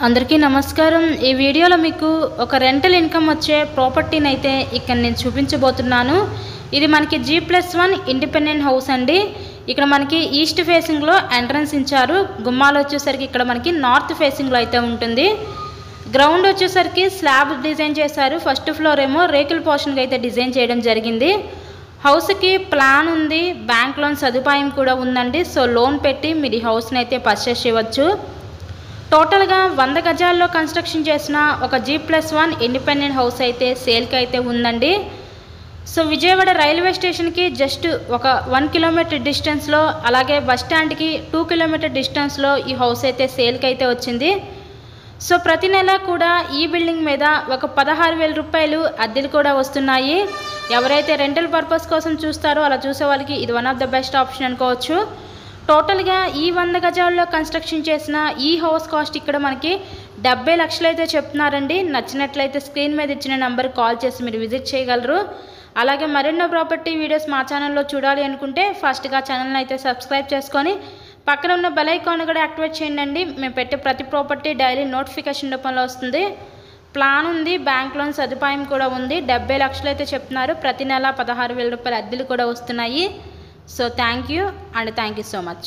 అందరికీ నమస్కారం। ఈ వీడియోలో మీకు ఒక రెంటల్ ఇన్కమ్ వచ్చే ప్రాపర్టీని అయితే ఇక్కడ నేను చూపించబోతున్నాను। ఇది మనకి G+1 ఇండిపెండెంట్ హౌస్ అండి। ఇక్కడ మనకి ఈస్ట్ ఫేసింగ్ లో ఎంట్రన్స్ ఇచ్చారు। గుమ్మాలు వచ్చేసరికి ఇక్కడ మనకి నార్త్ ఫేసింగ్ లో అయితే ఉంటుంది। గ్రౌండ్ వచ్చేసరికి స్లాబ్ డిజైన్ చేశారు। ఫస్ట్ ఫ్లోర్ ఏమో రేకుల పోర్షన్ కి అయితే డిజైన్ చేయడం జరిగింది। హౌస్ కి ప్లాన్ ఉంది, బ్యాంక్ లోన్ సదుపాయం కూడా ఉందండి। సో లోన్ పెట్టి మీరు ఈ హౌస్ ని అయితే పర్చేస్ చేయవచ్చు। టోటల్ గా 100 గజాల్లో కన్స్ట్రక్షన్ చేసిన ఒక G+1 ఇండిపెండెంట్ హౌస్ అయితే సేల్ కి అయితే ఉందండి। సో విజయవాడ రైల్వే స్టేషన్ కి జస్ట్ ఒక 1 కిలోమీటర్ డిస్టెన్స్ లో, అలాగే బస్ స్టాండ్ కి 2 కిలోమీటర్ డిస్టెన్స్ లో ఈ హౌస్ అయితే సేల్ కి అయితే వచ్చింది। సో ప్రతి నెల కూడా ఈ బిల్డింగ్ మీద ఒక 16,000 రూపాయలు అద్దెలు కూడా వస్తున్నాయి। ఎవరైతే రెంటల్ పర్పస్ కోసం చూస్తారో అలా చూసే వాళ్ళకి ఇది one of the best option అనుకోవచ్చు। టోటల్ గా ఈ 100 గజాల్లో కన్స్ట్రక్షన్ చేసిన ఈ హౌస్ కాస్ట్ ఇక్కడ మనకి 70 లక్షలు అయితే చెప్తున్నారండి। నచ్చినట్లయితే స్క్రీన్ మీద ఇచ్చిన నంబర్ కాల్ చేసి మీరు విజిట్ చేయగలరు। అలాగే మరెన్నో ప్రాపర్టీ వీడియోస్ మా ఛానల్లో చూడాలి అనుకుంటే ఫస్ట్ గా ఛానల్ని అయితే సబ్స్క్రైబ్ చేసుకొని పక్కన ఉన్న బెల్ ఐకాన్ కూడా యాక్టివేట్ చేయండి। మేము పెట్టే ప్రతి ప్రాపర్టీ డైలీ నోటిఫికేషన్ రూపంలో వస్తుంది। ప్లాన్ ఉంది, బ్యాంక్ లోన్ సదుపాయం కూడా ఉంది। 70 లక్షలు అయితే చెప్తున్నారు। ప్రతి నెల 16,000 రూపాయల అద్దెలు కూడా వస్తున్నాయి। So thank you and thank you so much.